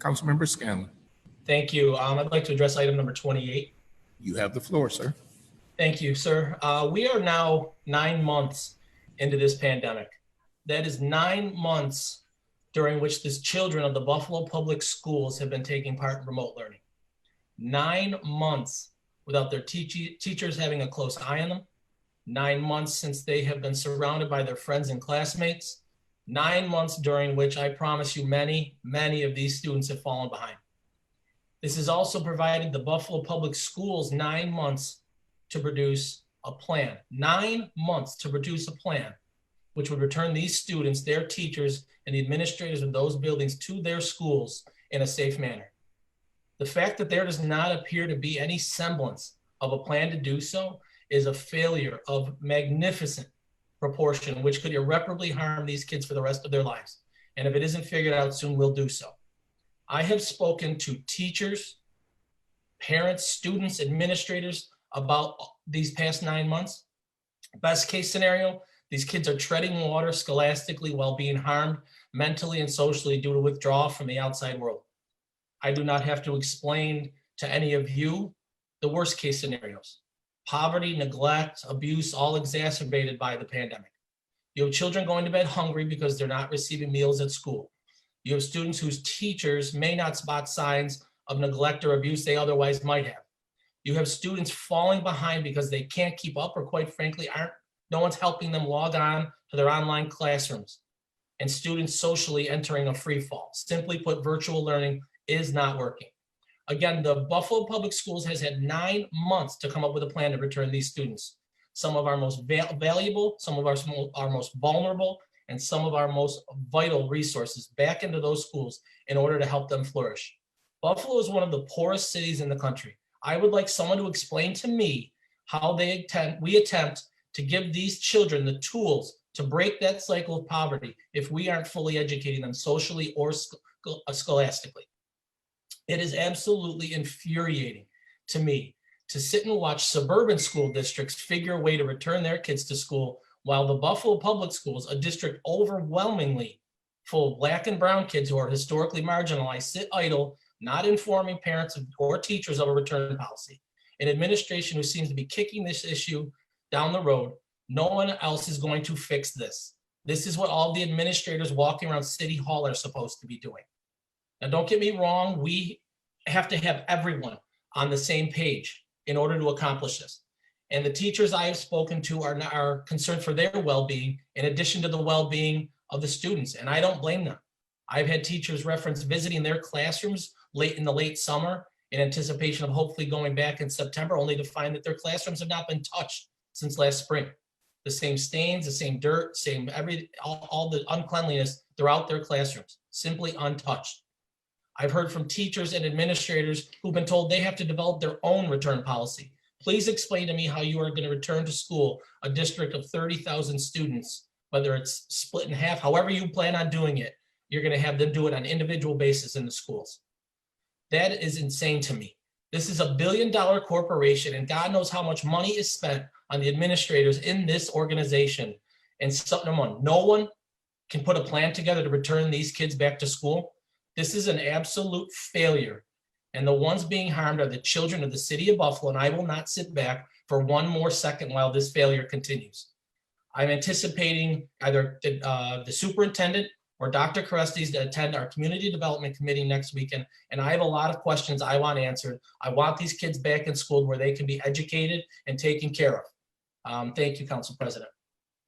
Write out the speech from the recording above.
Councilmember Scanlon. Thank you. I'd like to address item number 28. You have the floor, sir. Thank you, sir. We are now 9 months into this pandemic. That is 9 months during which the children of the Buffalo Public Schools have been taking part in remote learning. 9 months without their teachers having a close eye on them. 9 months since they have been surrounded by their friends and classmates. 9 months during which I promise you many of these students have fallen behind. This has also provided the Buffalo Public Schools 9 months to produce a plan. 9 months to produce a plan which would return these students, their teachers, and the administrators of those buildings to their schools in a safe manner. The fact that there does not appear to be any semblance of a plan to do so is a failure of magnificent proportion, which could irreparably harm these kids for the rest of their lives. And if it isn't figured out soon, we'll do so. I have spoken to teachers, parents, students, administrators about these past 9 months. Best case scenario, these kids are treading water scholastically while being harmed mentally and socially due to withdrawal from the outside world. I do not have to explain to any of you the worst case scenarios. Poverty, neglect, abuse, all exacerbated by the pandemic. You have children going to bed hungry because they're not receiving meals at school. You have students whose teachers may not spot signs of neglect or abuse they otherwise might have. You have students falling behind because they can't keep up, or quite frankly, no one's helping them log on to their online classrooms. And students socially entering a free fall. Simply put, virtual learning is not working. Again, the Buffalo Public Schools has had 9 months to come up with a plan to return these students. Some of our most valuable, some of our most vulnerable, and some of our most vital resources back into those schools in order to help them flourish. Buffalo is one of the poorest cities in the country. I would like someone to explain to me how we attempt to give these children the tools to break that cycle of poverty if we aren't fully educating them socially or scholastically. It is absolutely infuriating to me to sit and watch suburban school districts figure a way to return their kids to school while the Buffalo Public Schools, a district overwhelmingly full of Black and brown kids who are historically marginalized, sit idle, not informing parents or teachers of a return policy. An administration who seems to be kicking this issue down the road. No one else is going to fix this. This is what all the administrators walking around City Hall are supposed to be doing. Now, don't get me wrong, we have to have everyone on the same page in order to accomplish this. And the teachers I have spoken to are concerned for their well-being in addition to the well-being of the students, and I don't blame them. I've had teachers reference visiting their classrooms in the late summer in anticipation of hopefully going back in September, only to find that their classrooms have not been touched since last spring. The same stains, the same dirt, all the uncleanliness throughout their classrooms, simply untouched. I've heard from teachers and administrators who've been told they have to develop their own return policy. Please explain to me how you are going to return to school a district of 30,000 students, whether it's split in half, however you plan on doing it, you're going to have them do it on an individual basis in the schools. That is insane to me. This is $1 billion corporation, and God knows how much money is spent on the administrators in this organization. And no one can put a plan together to return these kids back to school. This is an absolute failure. And the ones being harmed are the children of the city of Buffalo, and I will not sit back for one more second while this failure continues. I'm anticipating either the superintendent or Dr. Carestes to attend our community development committee next weekend. And I have a lot of questions I want answered. I want these kids back in school where they can be educated and taken care of. Thank you, Council President.